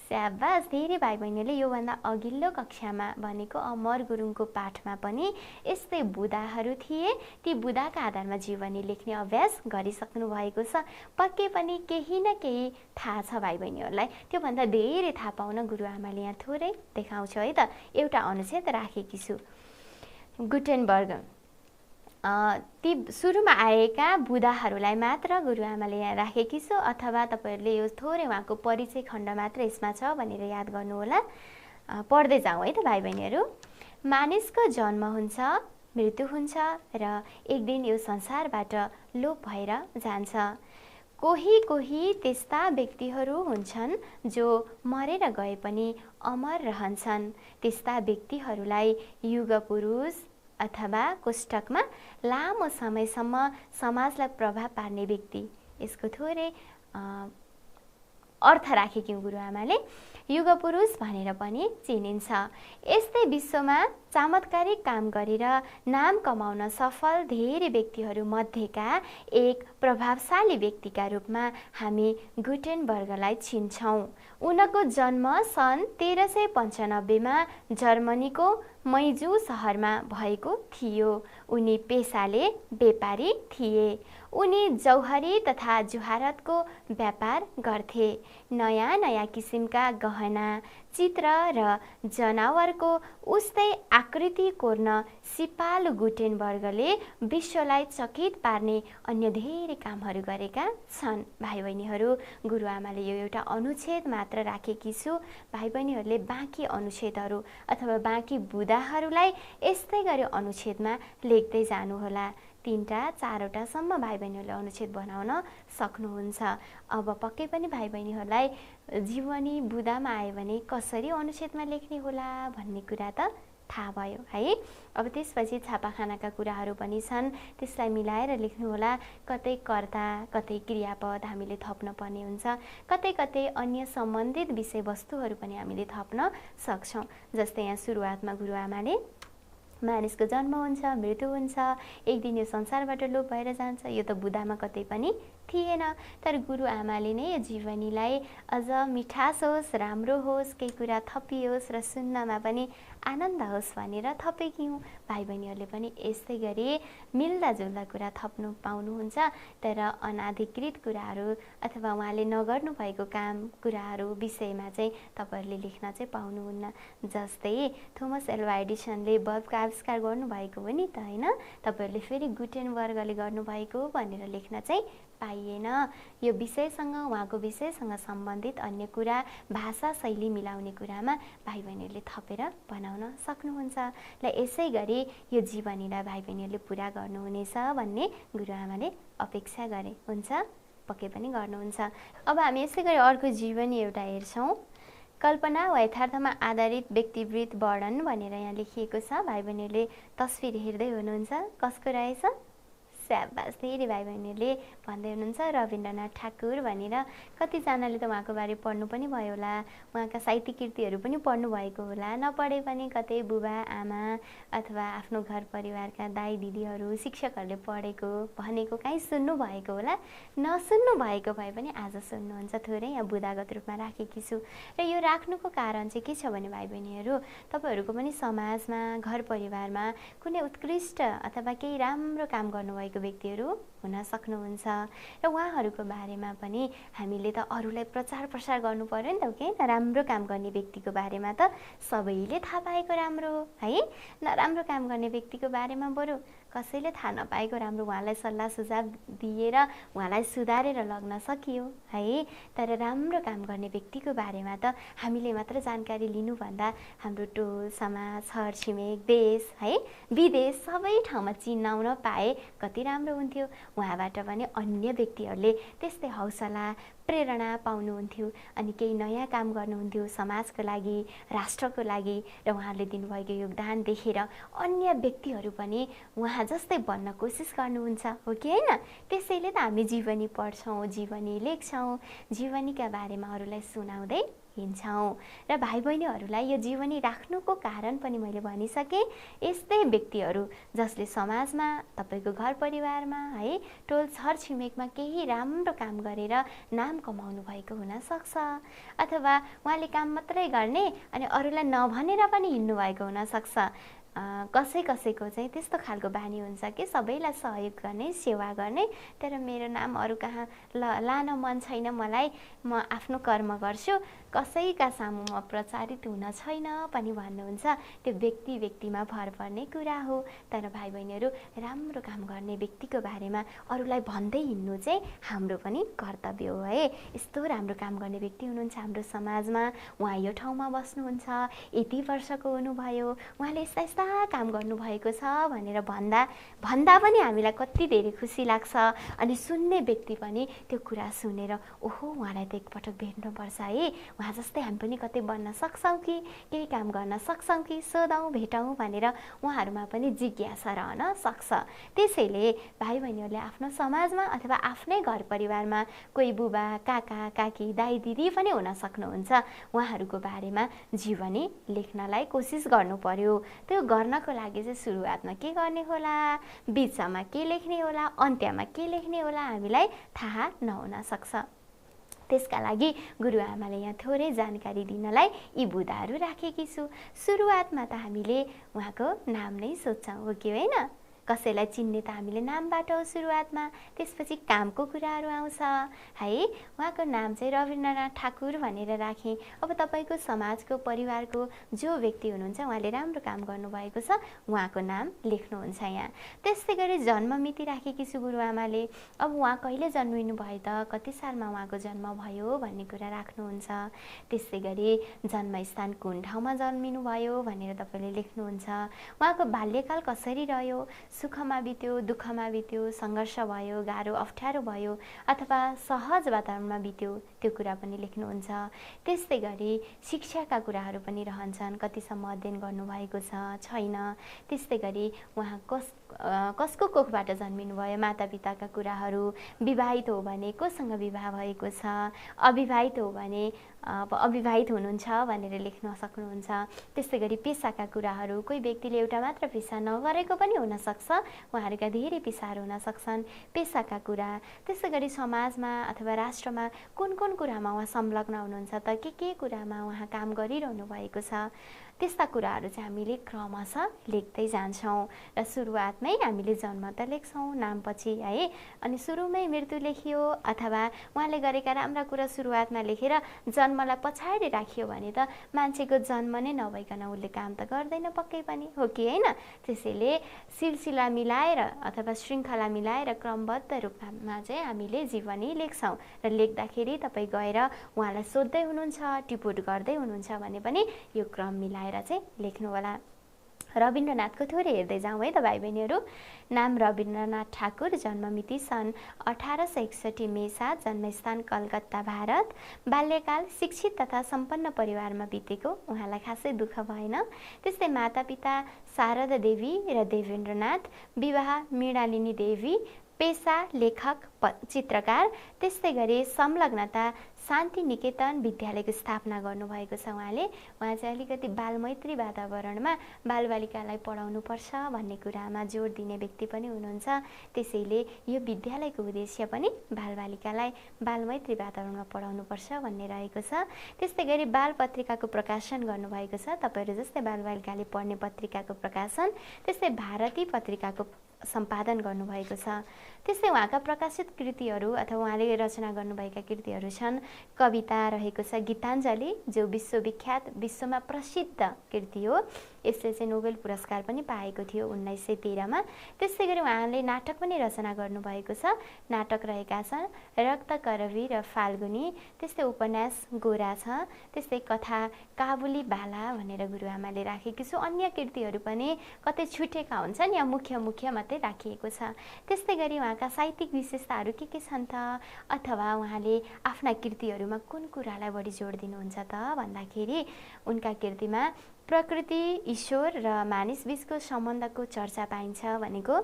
स्याबास, धेरै भाइ बहिनीले योभन्दा अघिल्लो कक्षामा भनेको अमर गुरुङको पाठमा पनि यस्तै बुदाहरू थिए। ती बुदाका आधारमा जीवनी लेख्ने अभ्यास गरिसक्नु भएको छ। पक्कै पनि केही न केही थाहा छ भाइ बहिनीहरूलाई। त्योभन्दा धेरै थाहा पाउन गुरुआमाले यहाँ थोरै देखाउँछु है त। एउटा अनुच्छेद राखेकी छु। गुटेनबर्ग ती सुरुमा आएका बुदाहरूलाई मात्र गुरुआमाले यहाँ राखेकी छु, अथवा तपाईँहरूले यो थोरै उहाँको परिचय खण्ड मात्र यसमा छ भनेर याद गर्नुहोला। पढ्दै जाउँ है त भाइ बहिनीहरू। मानिसको जन्म हुन्छ, मृत्यु हुन्छ र एक दिन यो संसारबाट लोप भएर जान्छ। कोही त्यस्ता व्यक्तिहरू हुन्छन् जो मरेर गए पनि अमर रहन्छन्। त्यस्ता व्यक्तिहरूलाई युग पुरुष अथवा कोष्टकमा लामो समयसम्म समाजलाई प्रभाव पार्ने व्यक्ति, यसको थोरै अर्थ राखेकी गुरुआमाले। युगपुरुष भनेर पनि चिनिन्छ। यस्तै विश्वमा चमत्कारिक काम गरेर नाम कमाउन सफल धेरै व्यक्तिहरू मध्येका एक प्रभावशाली व्यक्तिका रूपमा हामी गुटेनबर्गलाई चिन्छौँ। उनको जन्म सन् 1395मा जर्मनीको मैजू सहरमा भएको थियो। उनी पेसाले व्यापारी थिए। उनी जौहरी तथा जुहारतको व्यापार गर्थे। नयाँ नयाँ किसिमका गहना, चित्र र जनावरको उस्तै आकृति कोर्न सिपालु गुटेनबर्गले विश्वलाई चकित पार्ने अन्य धेरै कामहरू गरेका छन्। भाइ बहिनीहरू, गुरुआमाले यो एउटा अनुच्छेद मात्र राखेकी छु। भाइ बहिनीहरूले बाँकी अनुच्छेदहरू अथवा बाँकी बुदाहरूलाई यस्तै गरी अनुच्छेदमा लेख्दै जानुहोला। 3टा 4वटासम्म भाइ बहिनीहरूले अनुच्छेद बनाउन सक्नुहुन्छ। अब पक्कै पनि भाइ बहिनीहरूलाई जीवनी बुदामा आयो भने कसरी अनुच्छेदमा लेख्ने होला भन्ने कुरा त थाहा भयो है। अब त्यसपछि छापाखानाका कुराहरू पनि छन्, त्यसलाई मिलाएर लेख्नुहोला। कतै कर्ता, कतै क्रियापद हामीले थप्न पर्ने हुन्छ, कतै कतै अन्य सम्बन्धित विषयवस्तुहरू पनि हामीले थप्न सक्छौँ। जस्तै यहाँ सुरुवातमा गुरुआमाले मानिसको जन्म हुन्छ, मृत्यु हुन्छ, एक दिन यो संसारबाट लोप भएर जान्छ, यो त बुदामा कतै पनि थिएन। तर गुरुआमाले नै यो जीवनीलाई अझ मिठास होस्, राम्रो होस्, केही कुरा थपियोस् र सुन्नमा पनि आनन्द होस् भनेर थपेकी हुँ। भाइ बहिनीहरूले पनि यस्तै गरी मिल्दाजुल्दा कुरा थप्नु पाउनुहुन्छ। तर अनाधिकृत कुराहरू अथवा उहाँले नगर्नु भएको काम कुराहरू विषयमा चाहिँ तपाईँहरूले लेख्न चाहिँ पाउनुहुन्न। जस्तै थोमस एल्वा एडिसनले बल्बको आविष्कार गर्नुभएको हो नि त, होइन? तपाईँहरूले फेरि गुटेनबर्गले गर्नुभएको भनेर लेख्न चाहिँ पाइएन। यो विषयसँग, उहाँको विषयसँग सम्बन्धित अन्य कुरा, भाषा शैली मिलाउने कुरामा भाइ बहिनीहरूले थपेर बनाउन सक्नुहुन्छ। र यसै गरी यो जीवनीलाई भाइ बहिनीहरूले पुरा गर्नुहुनेछ भन्ने गुरुआमाले अपेक्षा गरे। हुन्छ, पक्कै पनि गर्नुहुन्छ। अब हामी यसै गरी अर्को जीवनी एउटा हेर्छौँ। कल्पना वा यथार्थमा आधारित व्यक्तिवृत्त वर्णन भनेर यहाँ लेखिएको छ। भाइ बहिनीहरूले तस्बिर हेर्दै हुनुहुन्छ, कसको रहेछ? स्याबास, धेरै भाइ बहिनीहरूले भन्दै हुनुहुन्छ रविन्द्रनाथ ठाकुर भनेर। कतिजनाले त उहाँको बारे पढ्नु पनि भयो होला, उहाँका साहित्यिक कृतिहरू पनि पढ्नु भएको होला। नपढे पनि कतै बुबा आमा अथवा आफ्नो घर परिवारका दाइ दिदीहरू, शिक्षकहरूले पढेको भनेको काहीँ सुन्नु भएको होला। नसुन्नु भएको भए पनि आज सुन्नुहुन्छ। थोरै यहाँ बुदागत रूपमा राखेकी छु। र यो राख्नुको कारण चाहिँ के छ भने भाइ बहिनीहरू, तपाईँहरूको पनि समाजमा, घर परिवारमा कुनै उत्कृष्ट अथवा केही राम्रो काम गर्नुभएको व्यक्तिहरू हुन सक्नुहुन्छ। र उहाँहरूको बारेमा पनि हामीले त अरूलाई प्रचार प्रसार गर्नु पर्यो नि त, के राम्रो काम गर्ने व्यक्तिको बारेमा त सबैले थाहा पाएको राम्रो है। नराम्रो काम गर्ने व्यक्तिको बारेमा बरु कसैले थाहा नपाएको राम्रो, उहाँलाई सल्लाह सुझाव दिएर उहाँलाई सुधारेर लग्न सकियो है। तर राम्रो काम गर्ने व्यक्तिको बारेमा त हामीले मात्र जानकारी लिनुभन्दा हाम्रो टोल समाज, छरछिमेक, देश है विदेश सबै ठाउँमा चिनाउन पाए कति राम्रो हुन्थ्यो। उहाँबाट पनि अन्य व्यक्तिहरूले त्यस्तै हौसला प्रेरणा पाउनुहुन्थ्यो अनि केही नयाँ काम गर्नुहुन्थ्यो समाजको लागि, राष्ट्रको लागि। र उहाँले दिनुभएको योगदान देखेर अन्य व्यक्तिहरू पनि उहाँ जस्तै बन्न कोसिस गर्नुहुन्छ, हो कि होइन? त्यसैले त हामी जीवनी पढ्छौँ, जीवनी लेख्छौँ, जीवनीका बारेमा अरूलाई सुनाउँदै हिँड्छौँ। र भाइ बहिनीहरूलाई यो जीवनी राख्नुको कारण पनि मैले भनिसकेँ। यस्तै व्यक्तिहरू जसले समाजमा, तपाईँको घर परिवारमा है, टोल छरछिमेकमा केही राम्रो काम गरेर नाम कमाउनु भएको हुनसक्छ। अथवा उहाँले काम मात्रै गर्ने अनि अरूलाई नभनेर पनि हिँड्नु भएको हुनसक्छ। कसैको चाहिँ त्यस्तो खालको बानी हुन्छ कि सबैलाई सहयोग गर्ने, सेवा गर्ने, तर मेरो नाम अरू कहाँ लान मन छैन, मलाई म आफ्नो कर्म गर्छु, कसैका सामु म प्रचारित हुन छैन पनि भन्नुहुन्छ। त्यो व्यक्तिमा भर पर्ने कुरा हो। तर भाइ बहिनीहरू, राम्रो काम गर्ने व्यक्तिको बारेमा अरूलाई भन्दै हिँड्नु चाहिँ हाम्रो पनि कर्तव्य हो है। यस्तो राम्रो काम गर्ने व्यक्ति हुनुहुन्छ हाम्रो समाजमा, उहाँ यो ठाउँमा बस्नुहुन्छ, यति वर्षको हुनुभयो, उहाँले यस्ता कस्ता काम गर्नुभएको छ भनेर भन्दा पनि हामीलाई कति धेरै खुसी लाग्छ। अनि सुन्ने व्यक्ति पनि त्यो कुरा सुनेर ओहो उहाँलाई त एकपटक भेट्नुपर्छ है, उहाँ जस्तै हामी पनि कतै बन्न सक्छौँ कि, केही काम गर्न सक्छौँ कि, सोधौँ भेटौँ भनेर उहाँहरूमा पनि जिज्ञासा रहन सक्छ। त्यसैले भाइ बहिनीहरूले आफ्नो समाजमा अथवा आफ्नै घर परिवारमा कोही बुबा काका काकी दाइ दिदी पनि हुन सक्नुहुन्छ, उहाँहरूको बारेमा जीवनी लेख्नलाई कोसिस गर्नु पर्यो। त्यो गर्नको लागि चाहिँ सुरुवातमा के गर्ने होला, बिचमा के लेख्ने होला, अन्त्यमा के लेख्ने होला हामीलाई थाहा नहुन सक्छ। त्यसका लागि गुरुआमाले यहाँ थोरै जानकारी दिनलाई यी बुँदाहरू राखेकी छु। सुरुवातमा त हामीले उहाँको नाम नै सोध्छौँ हो कि होइन, कसैलाई चिन्ने त हामीले नामबाट हो सुरुवातमा, त्यसपछि कामको कुराहरू आउँछ है। उहाँको नाम चाहिँ रविन्द्रनाथ ठाकुर भनेर राखेँ। अब तपाईँको समाजको परिवारको जो व्यक्ति हुनुहुन्छ उहाँले राम्रो काम गर्नुभएको छ उहाँको नाम लेख्नुहुन्छ यहाँ। त्यस्तै गरी जन्ममिति राखेकी छु गुरुआमाले। अब उहाँ कहिले जन्मिनु भयो त, कति सालमा उहाँको जन्म भयो भन्ने कुरा राख्नुहुन्छ। त्यस्तै गरी जन्मस्थान कुन ठाउँमा जन्मिनु भयो भनेर तपाईँले लेख्नुहुन्छ। उहाँको बाल्यकाल कसरी रह्यो, सुखमा बित्यो दुःखमा बित्यो, सङ्घर्ष भयो, गाह्रो अप्ठ्यारो भयो अथवा सहज वातावरणमा बित्यो, त्यो कुरा पनि लेख्नुहुन्छ। त्यस्तै गरी शिक्षाका कुराहरू पनि रहन्छन्, कतिसम्म अध्ययन गर्नुभएको छ छैन। त्यस्तै गरी उहाँ कसको कोखबाट जन्मिनु भयो, मातापिताका कुराहरू, विवाहित हो भने कोसँग विवाह भएको छ, अविवाहित हो भने अविवाहित हुनुहुन्छ भनेर लेख्न सक्नुहुन्छ। त्यस्तै गरी पेसाका कुराहरू, कोही व्यक्तिले एउटा मात्र पेसा नगरेको पनि हुनसक्छ, उहाँहरूका धेरै पेसाहरू हुन सक्छन्, पेसाका कुरा। त्यस्तै गरी समाजमा अथवा राष्ट्रमा कुन कुन कुरामा उहाँ संलग्न हुनुहुन्छ त, के कुरामा उहाँ काम गरिरहनु भएको छ, त्यस्ता कुराहरू चाहिँ हामीले क्रमशः लेख्दै जान्छौँ। र सुरुवातमै हामीले जन्म त लेख्छौँ नामपछि है, अनि सुरुमै मृत्यु लेखियो अथवा उहाँले गरेका राम्रा कुरा सुरुवातमा लेखेर जन्मलाई पछाडि राखियो भने त मान्छेको जन्म नै नभइकन उसले काम त गर्दैन पक्कै पनि हो कि होइन। त्यसैले सिलसिला मिलाएर अथवा श्रृङ्खला मिलाएर क्रमबद्ध रूपमा चाहिँ हामीले जीवनी लेख्छौँ। र लेख्दाखेरि तपाईँ गएर उहाँलाई सोध्दै हुनुहुन्छ, टिपोट गर्दै हुनुहुन्छ भने पनि यो क्रम मिलाएर चाहिँ लेख्नु होला। रविन्द्रनाथको थोरै हेर्दै जाउँ है त भाइ बहिनीहरू। नाम रविन्द्रनाथ ठाकुर, जन्ममिति सन् 1861 मे 7, जन्मस्थान कलकत्ता भारत। बाल्यकाल शिक्षित तथा सम्पन्न परिवारमा बितेको, उहाँलाई खासै दुःख भएन। त्यस्तै मातापिता शारदा देवी र देवेन्द्रनाथ, विवाह मृणालिनी देवी, पेसा लेखक चित्रकार। त्यस्तै गरी संलग्नता शान्ति निकेतन विद्यालयको स्थापना गर्नुभएको छ उहाँले। उहाँ चाहिँ अलिकति बालमैत्री वातावरणमा बालबालिकालाई पढाउनुपर्छ भन्ने कुरामा जोड दिने व्यक्ति पनि हुनुहुन्छ। त्यसैले यो विद्यालयको उद्देश्य पनि बालबालिकालाई बालमैत्री वातावरणमा पढाउनुपर्छ भन्ने रहेको छ। त्यस्तै गरी बाल पत्रिकाको प्रकाशन गर्नुभएको छ, तपाईँहरू जस्तै बालबालिकाले पढ्ने पत्रिकाको प्रकाशन। त्यस्तै भारती पत्रिकाको सम्पादन गर्नुभएको छ। त्यस्तै उहाँका प्रकाशित कृतिहरू अथवा उहाँले रचना गर्नुभएका कृतिहरू छन्। कविता रहेको छ गीताञ्जली, जो विश्वविख्यात विश्वमा प्रसिद्ध कृति हो। यसले चाहिँ नोबेल पुरस्कार पनि पाएको थियो 1913 मा। त्यस्तै गरी उहाँले नाटक पनि रचना गर्नुभएको छ। नाटक रहेका छन् रक्तकरवी र फाल्गुनी। त्यस्तै उपन्यास गोरा छ। त्यस्तै कथा काबुली बाला भनेर गुरुआमाले राखेकी छु। अन्य कृतिहरू पनि कतै छुटेका हुन्छन् या मुख्य मात्रै राखिएको छ। त्यस्तै गरी उहाँका साहित्यिक विशेषताहरू के छन् त, अथवा उहाँले आफ्ना कृतिहरूमा कुन कुरालाई बढी जोड दिनुहुन्छ त भन्दाखेरि उनका कृतिमा प्रकृति, ईश्वर र मानिस बीचको सम्बन्धको चर्चा पाइन्छ। भनेको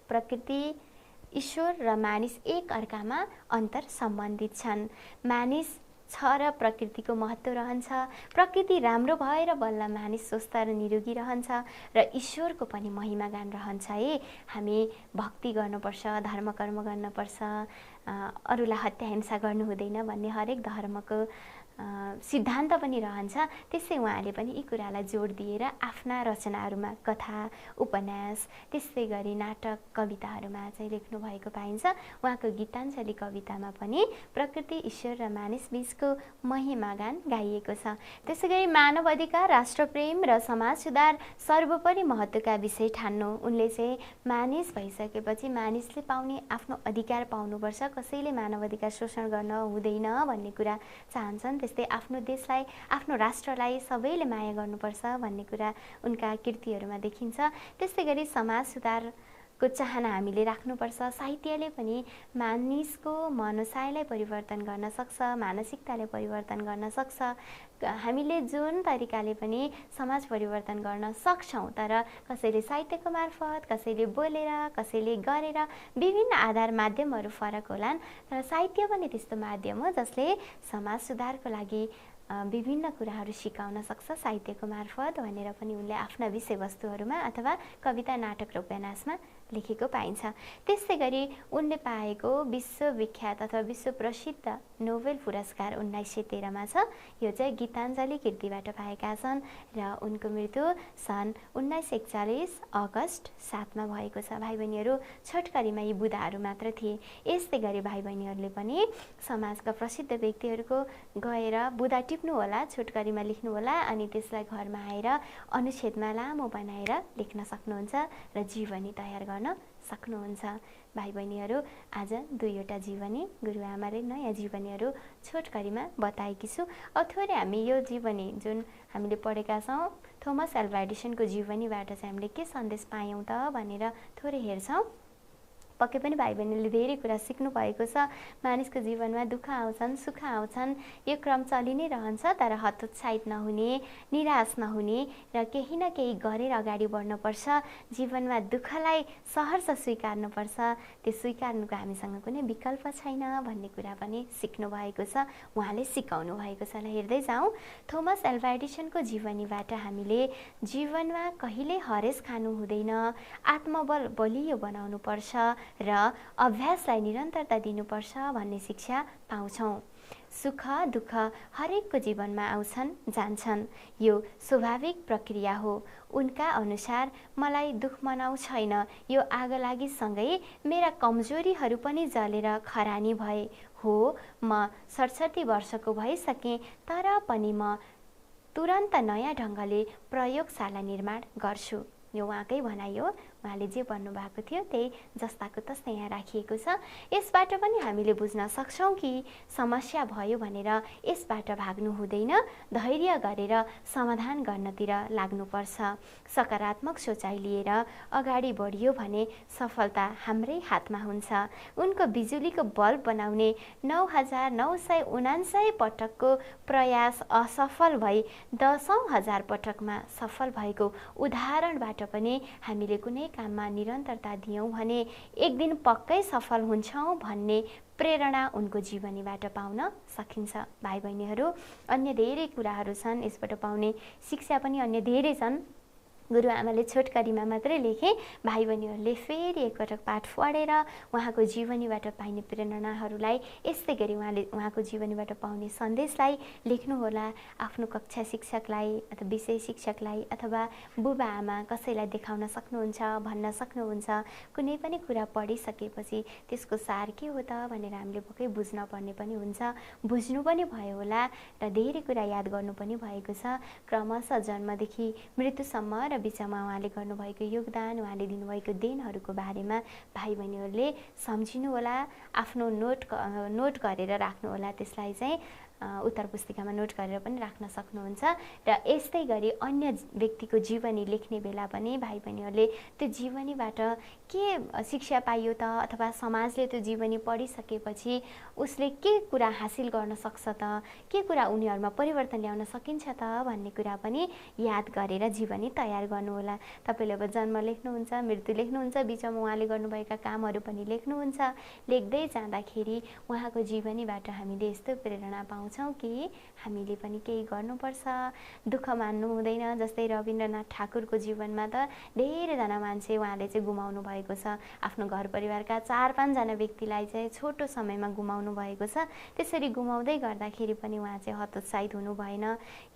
प्रकृति, ईश्वर र मानिस एक अर्कामा अन्तर सम्बन्धित छन्। मानिस छ र प्रकृतिको महत्त्व रहन्छ। प्रकृति राम्रो भएर बल्ल मानिस स्वस्थ र निरोगी रहन्छ र ईश्वरको पनि महिमा गान रहन्छ है। हामी भक्ति गर्नुपर्छ, धर्म कर्म गर्नुपर्छ, अरूलाई हत्या हिंसा गर्नु हुँदैन भन्ने हरेक धर्मको सिद्धान्त पनि रहन्छ। त्यसै उहाँले पनि यी कुरालाई जोड दिएर आफ्ना रचनाहरूमा कथा, उपन्यास, त्यस्तै गरी नाटक, कविताहरूमा चाहिँ लेख्नु भएको पाइन्छ। उहाँको गीताञ्जली कवितामा पनि प्रकृति, ईश्वर र मानिस बीचको महिमा गान गाइएको छ। त्यसै गरी मानव अधिकार, राष्ट्रप्रेम र समाज सुधार सर्वोपरि महत्त्वका विषय ठान्नु। उनले चाहिँ मानिस भइसकेपछि मानिसले पाउने आफ्नो अधिकार पाउनुपर्छ, कसैले मानव अधिकार शोषण गर्न हुँदैन भन्ने कुरा चाहन्छन् त्यस्तै आफ्नो देशलाई, आफ्नो राष्ट्रलाई सबैले माया गर्नुपर्छ भन्ने कुरा उनका कृतिहरूमा देखिन्छ। त्यस्तै गरी समाज सुधारको चाहना हामीले राख्नुपर्छ। साहित्यले पनि मानिसको मनसायलाई परिवर्तन गर्न सक्छ, मानसिकताले परिवर्तन गर्न सक्छ। हामीले जुन तरिकाले पनि समाज परिवर्तन गर्न सक्छौँ, तर कसैले साहित्यको मार्फत, कसैले बोलेर, कसैले गरेर, विभिन्न आधार माध्यमहरू फरक होलान्, तर साहित्य पनि त्यस्तो माध्यम हो जसले समाज सुधारको लागि विभिन्न कुराहरू सिकाउन सक्छ साहित्यको मार्फत भनेर पनि उनले आफ्ना विषयवस्तुहरूमा अथवा कविता, नाटक र उपन्यासमा लेखेको पाइन्छ। त्यस्तै गरी उनले पाएको विश्वविख्यात अथवा विश्व प्रसिद्ध नोबेल पुरस्कार 1913 मा छ। यो चाहिँ गीताञ्जली कृतिबाट पाएका छन् र उनको मृत्यु सन् 1941 अगस्ट 7 मा भएको छ। भाइ बहिनीहरू, छोटकरीमा यी बुदाहरू मात्र थिए। यस्तै गरी भाइ बहिनीहरूले पनि समाजका प्रसिद्ध व्यक्तिहरूको गएर बुदा टिप्नु होला, छोटकरीमा लेख्नु होला, अनि त्यसलाई घरमा आएर अनुच्छेदमा लामो बनाएर लेख्न सक्नुहुन्छ र जीवनी तयार गर्न सक्नुहुन्छ। भाइ बहिनीहरू, आज दुईवटा जीवनी गुरुआमाले नयाँ जीवनीहरू छोटकरीमा बताएकी छु। अब थोरै हामी यो जीवनी जुन हामीले पढेका छौँ थोमस एल्भा एडिसनको जीवनीबाट चाहिँ हामीले के सन्देश पायौँ त भनेर थोरै हेर्छौँ। पक्कै पनि भाइ बहिनीले धेरै कुरा सिक्नु भएको छ। मानिसको जीवनमा दुःख आउँछन्, सुख आउँछन्, यो क्रम चलि नै रहन्छ, तर हतोत्साहित नहुने, निराश नहुने र केही न केही गरेर अगाडि बढ्नुपर्छ। जीवनमा दुःखलाई सहर्ष स्वीकार्नुपर्छ, त्यो स्वीकार्नुको हामीसँग कुनै विकल्प छैन भन्ने कुरा पनि सिक्नु भएको छ, उहाँले सिकाउनु भएको छ। ल हेर्दै जाउँ। थोमस एल्भा एडिसनको जीवनीबाट हामीले जीवनमा कहिल्यै हरेस खानु हुँदैन, आत्मबल बलियो बनाउनुपर्छ र अभ्यासलाई निरन्तरता दिनुपर्छ भन्ने शिक्षा पाउँछौँ। सुख दुःख हरेकको जीवनमा आउँछन् जान्छन्, यो स्वाभाविक प्रक्रिया हो। उनका अनुसार मलाई दुःख मनाउ छैन, यो आगलागीसँगै मेरा कमजोरीहरू पनि जलेर खरानी भए हो। म 67 वर्षको भइसकेँ, तर पनि म तुरन्त नयाँ ढङ्गले प्रयोगशाला निर्माण गर्छु। यो उहाँकै भनाइ हो। उहाँले जे भन्नुभएको थियो त्यही जस्ताको तस्तै यहाँ राखिएको छ। यसबाट पनि हामीले बुझ्न सक्छौँ कि समस्या भयो भनेर यसबाट भाग्नु हुँदैन, धैर्य गरेर समाधान गर्नतिर लाग्नुपर्छ। सकारात्मक सोचाइ लिएर अगाडि बढियो भने सफलता हाम्रै हातमा हुन्छ। उनको बिजुलीको बल्ब बनाउने 9949 पटकको प्रयास असफल भई 10,000 पटकमा सफल भएको उदाहरणबाट पनि हामीले कुनै काममा निरन्तरता दियौँ भने एक दिन पक्कै सफल हुन्छौँ भन्ने प्रेरणा उनको जीवनीबाट पाउन सकिन्छ। भाइ बहिनीहरू, अन्य धेरै कुराहरू छन्, यसबाट पाउने शिक्षा पनि अन्य धेरै छन्। गुरुआमाले छोटकरीमा मात्रै लेखे। भाइ बहिनीहरूले फेरि एकपटक पाठ पढेर उहाँको जीवनीबाट पाइने प्रेरणाहरूलाई यस्तै गरी उहाँको जीवनीबाट पाउने सन्देशलाई लेख्नुहोला। आफ्नो कक्षा शिक्षकलाई अथवा विषय शिक्षकलाई अथवा बुबा आमा कसैलाई देखाउन सक्नुहुन्छ, भन्न सक्नुहुन्छ। कुनै पनि कुरा पढिसकेपछि त्यसको सार के हो त भनेर हामीले पक्कै बुझ्न पर्ने पनि हुन्छ, बुझ्नु पनि भयो होला र धेरै कुरा याद गर्नु पनि भएको छ। क्रमशः जन्मदेखि मृत्युसम्म र बिचमा उहाँले गर्नुभएको योगदान, उहाँले दिनुभएको देनहरूको बारेमा भाइ बहिनीहरूले सम्झिनु होला, आफ्नो नोट गरेर राख्नु होला। त्यसलाई चाहिँ उत्तर पुस्तिकामा नोट गरेर पनि राख्न सक्नुहुन्छ। र यस्तै गरी अन्य व्यक्तिको जीवनी लेख्ने बेला पनि भाइ बहिनीहरूले त्यो जीवनीबाट के शिक्षा पाइयो त, अथवा समाजले त्यो जीवनी पढिसकेपछि उसले के कुरा हासिल गर्न सक्छ त, के कुरा उनीहरूमा परिवर्तन ल्याउन सकिन्छ त भन्ने कुरा पनि याद गरेर जीवनी तयार गर्नुहोला। तपाईँले अब जन्म लेख्नुहुन्छ, मृत्यु लेख्नुहुन्छ, बिचमा उहाँले गर्नुभएका कामहरू पनि लेख्नुहुन्छ। लेख्दै जाँदाखेरि उहाँको जीवनीबाट हामीले यस्तो प्रेरणा पाउँछौँ कि हामीले पनि केही गर्नुपर्छ, दुःख मान्नु हुँदैन। जस्तै रविन्द्रनाथ ठाकुरको जीवनमा त धेरैजना मान्छे उहाँले चाहिँ गुमाउनु भएको छ। आफ्नो घर परिवारका 4-5 जना व्यक्तिलाई चाहिँ छोटो समयमा गुमाउनु भएको छ। त्यसरी गुमाउँदै गर्दाखेरि पनि उहाँ चाहिँ हतोत्साहित हुनु भएन।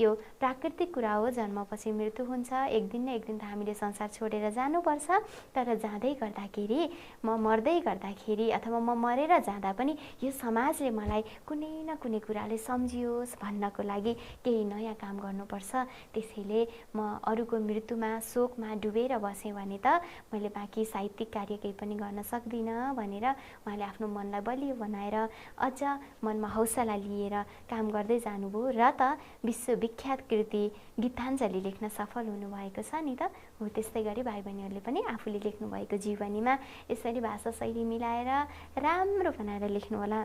यो प्राकृतिक कुरा हो, जन्मपछि मृत्यु हुन्छ, एक दिन न एक दिन त हामीले संसार छोडेर जानुपर्छ। तर जाँदै गर्दाखेरि, म मर्दै गर्दाखेरि अथवा म मरेर जाँदा पनि यो समाजले मलाई कुनै न कुनै कुराले सम्झियोस् भन्नको लागि केही नयाँ काम गर्नुपर्छ। त्यसैले म अरूको मृत्युमा शोकमा डुबेर बसेँ भने त मैले बाँकी साहित्यिक कार्य केही पनि गर्न सक्दिनँ भनेर उहाँले आफ्नो मनलाई बलियो बनाएर अझ मनमा हौसला लिएर काम गर्दै जानुभयो र त विश्वविख्यात कृति गीताञ्जली लेख्न सफल हुनुभएको छ नि त। हो त्यस्तै गरी भाइ बहिनीहरूले पनि आफूले लेख्नुभएको जीवनीमा यसरी भाषा शैली मिलाएर राम्रो बनाएर लेख्नुहोला।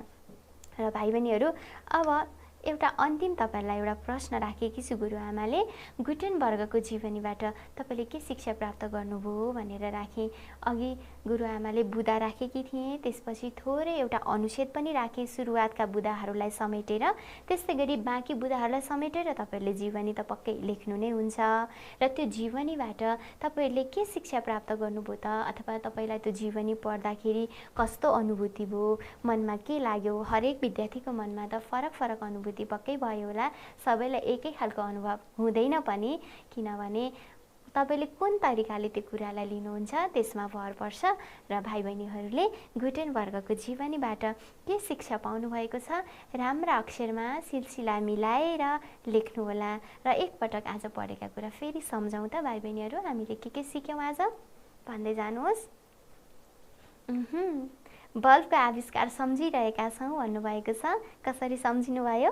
र भाइ बहिनीहरू अब एउटा अन्तिम तपाईँलाई एउटा प्रश्न राखेकी छु। गुरुआमाले गुटेनबर्गको जीवनीबाट तपाईँले के शिक्षा प्राप्त गर्नुभयो भनेर राखेँ। अघि गुरुआमाले बुधा राखेकी थिएँ, त्यसपछि थोरै एउटा अनुच्छेद पनि राखेँ सुरुवातका बुधाहरूलाई समेटेर। त्यस्तै गरी बाँकी बुधाहरूलाई समेटेर तपाईँहरूले जीवनी त पक्कै लेख्नु नै हुन्छ र त्यो जीवनीबाट तपाईँहरूले के शिक्षा प्राप्त गर्नुभयो त, अथवा तपाईँलाई त्यो जीवनी पढ्दाखेरि कस्तो अनुभूति भयो, मनमा के लाग्यो। हरेक विद्यार्थीको मनमा त फरक फरक अनुभूति पक्कै भयो होला, सबैलाई एकै खालको अनुभव हुँदैन पनि, किनभने तपाईँले कुन तरिकाले त्यो कुरालाई लिनुहुन्छ त्यसमा भर पर्छ। र भाइ बहिनीहरूले गुटेनबर्गको जीवनीबाट के शिक्षा पाउनुभएको छ राम्रा अक्षरमा सिलसिला मिलाएर लेख्नुहोला। र एकपटक आज पढेका कुरा फेरि सम्झौँ त भाइ बहिनीहरू, हामीले के सिक्यौँ आज भन्दै जानुहोस्। बल्बको आविष्कार सम्झिरहेका छौँ भन्नुभएको छ, कसरी सम्झिनुभयो?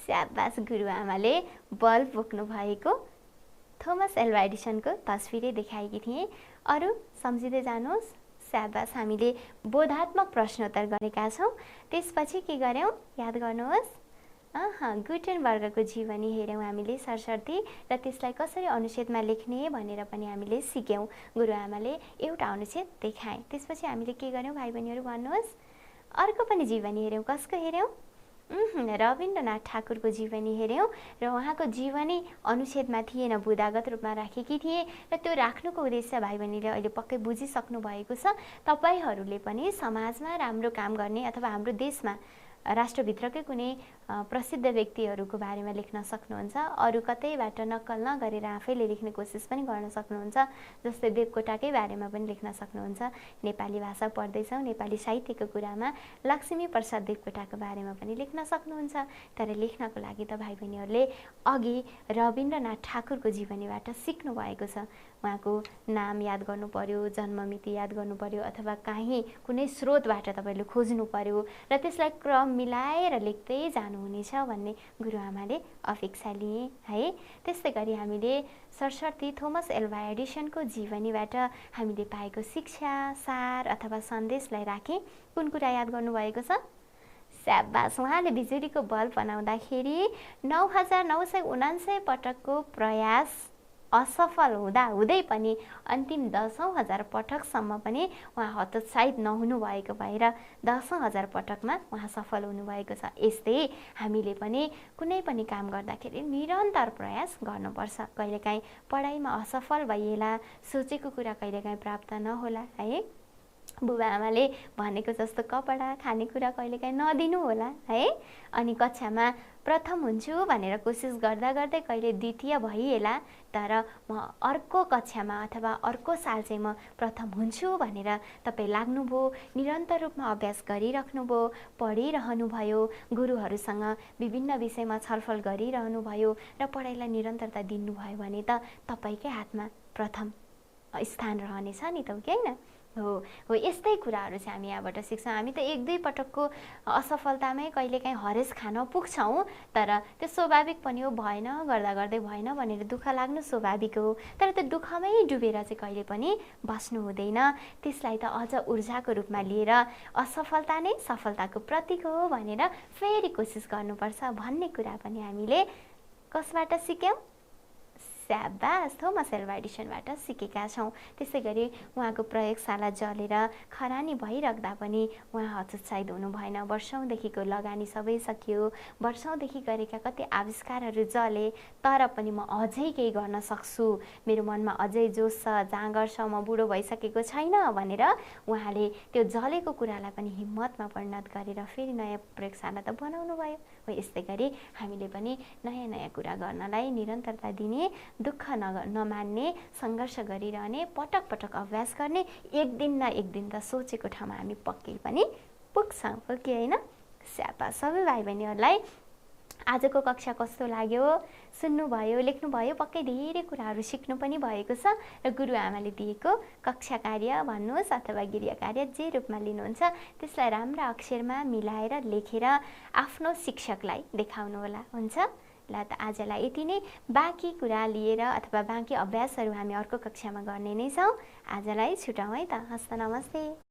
स्याबास, गुरुआमाले बल्ब बोक्नु भएको थोमस एल्वा एडिसनको तस्बिरै देखाएकी थिएँ। अरू सम्झिँदै जानुहोस्। स्याबास, हामीले बोधात्मक प्रश्नोत्तर गरेका छौँ। त्यसपछि के गर्यौँ याद गर्नुहोस्। गुटेनबर्गको जीवनी हेऱ्यौँ हामीले सरसर्ती, र त्यसलाई कसरी अनुच्छेदमा लेख्ने भनेर पनि हामीले सिक्यौँ। गुरुआमाले एउटा अनुच्छेद देखाएँ। त्यसपछि हामीले के गर्यौँ भाइ बहिनीहरू भन्नुहोस्। अर्को पनि जीवनी हेऱ्यौँ। कसको हेऱ्यौँ? रविन्द्रनाथ ठाकुरको जीवनी हेऱ्यौँ। र उहाँको जीवनी अनुच्छेदमा थिएन, बुधागत रूपमा राखेकी थिएँ। र त्यो राख्नुको उद्देश्य भाइ बहिनीले अहिले पक्कै बुझिसक्नु भएको छ। तपाईँहरूले पनि समाजमा राम्रो काम गर्ने अथवा हाम्रो देशमा राष्ट्रभित्रकै कुनै प्रसिद्ध व्यक्तिहरूको बारेमा लेख्न सक्नुहुन्छ। अरू कतैबाट नक्कल नगरेर आफैले लेख्ने कोसिस पनि गर्न सक्नुहुन्छ। जस्तै देवकोटाकै बारेमा पनि लेख्न सक्नुहुन्छ। नेपाली भाषा पढ्दैछौँ, नेपाली साहित्यको कुरामा लक्ष्मी प्रसाद देवकोटाको बारेमा पनि लेख्न सक्नुहुन्छ। तर लेख्नको लागि त भाइ बहिनीहरूले अघि रविन्द्रनाथ ठाकुरको जीवनीबाट सिक्नु भएको छ। उहाँको नाम याद गर्नु पर्यो, जन्ममिति याद गर्नु पर्यो, अथवा काहीँ कुनै स्रोतबाट तपाईँले खोज्नु पर्यो र त्यसलाई क्रम मिलाएर लेख्दै जानुहुनेछ भन्ने गुरुआमाले अपेक्षा लिए है। त्यस्तै गरी हामीले सरस्वती थोमस एल्वा एडिसनको जीवनीबाट हामीले पाएको शिक्षा सार अथवा सन्देशलाई राखेँ। कुन कुरा याद गर्नुभएको छ? स्याबास, उहाँले बिजुलीको बल्ब बनाउँदाखेरि 9949 पटकको प्रयास असफल हुँदा हुँदै पनि अन्तिम 10,000 पटकसम्म पनि उहाँ हतोत्साहित नहुनु भएको भएर 10,000 पटकमा उहाँ सफल हुनुभएको छ। यस्तै हामीले पनि कुनै पनि काम गर्दाखेरि निरन्तर प्रयास गर्नुपर्छ। कहिलेकाहीँ पढाइमा असफल भइएला, सोचेको कुरा कहिलेकाहीँ प्राप्त नहोला है। बुबा आमाले भनेको जस्तो कपडा खानेकुरा कहिलेकाहीँ नदिनु होला है। अनि कक्षामा प्रथम हुन्छु भनेर कोसिस गर्दा गर्दै कहिले द्वितीय भइएला, तर म अर्को कक्षामा अथवा अर्को साल चाहिँ म प्रथम हुन्छु भनेर तपाईँ लाग्नुभयो, निरन्तर रूपमा अभ्यास गरिराख्नुभयो, पढिरहनुभयो, गुरुहरूसँग विभिन्न विषयमा छलफल गरिरहनुभयो र पढाइलाई निरन्तरता दिनुभयो भने त तपाईँकै हातमा प्रथम स्थान रहनेछ नि त, कि होइन? हो यस्तै कुराहरू चाहिँ हामी यहाँबाट सिक्छौँ। हामी त एक दुई पटकको असफलतामै कहिलेकाहीँ हरेस खान पुग्छौँ, तर त्यो स्वाभाविक पनि हो। भएन, गर्दा गर्दै भएन भनेर दुःख लाग्नु स्वाभाविक हो, तर त्यो दुःखमै डुबेर चाहिँ कहिले पनि बस्नु हुँदैन। त्यसलाई त अझ ऊर्जाको रूपमा लिएर असफलता नै सफलताको प्रतीक हो भनेर फेरि कोसिस गर्नुपर्छ भन्ने कुरा पनि हामीले कसबाट सिक्यौँ? स्याबास, थोमस एल्वा एडिसनबाट सिकेका छौँ। त्यसै गरी उहाँको प्रयोगशाला जलेर खरानी भइराख्दा पनि उहाँ हतोत्साहित हुनु भएन। वर्षौँदेखिको लगानी सबै सकियो, वर्षौँदेखि गरेका कति आविष्कारहरू जले, तर पनि म अझै केही गर्न सक्छु, मेरो मनमा अझै जोस छ, जाँगर छ, म बुढो भइसकेको छैन भनेर उहाँले त्यो जलेको कुरालाई पनि हिम्मतमा परिणत गरेर फेरि नयाँ प्रयोगशाला त बनाउनु भयो। हो यस्तै गरी हामीले पनि नयाँ नयाँ कुरा गर्नलाई निरन्तरता दिने, दुःख नमान्ने, सङ्घर्ष गरिरहने, पटक पटक अभ्यास गर्ने, एक दिन न एक दिन त सोचेको ठाउँमा हामी पक्कै पनि पुग्छौँ, हो कि होइन? स्यापा, सबै भाइ बहिनीहरूलाई आजको कक्षा कस्तो लाग्यो, सुन्नुभयो, लेख्नुभयो, पक्कै धेरै कुराहरू सिक्नु पनि भएको छ र गुरुआमाले दिएको कक्षा कार्य भन्नुहोस् अथवा गृह कार्य जे रूपमा लिनुहुन्छ त्यसलाई राम्रा अक्षरमा मिलाएर लेखेर आफ्नो शिक्षकलाई देखाउनुहोला। हुन्छ? ल त आजलाई यति नै। बाँकी कुरा लिएर अथवा बाँकी अभ्यासहरू हामी अर्को कक्षामा गर्ने नै छौँ। आजलाई छुटाउँ है त। हस्त नमस्ते।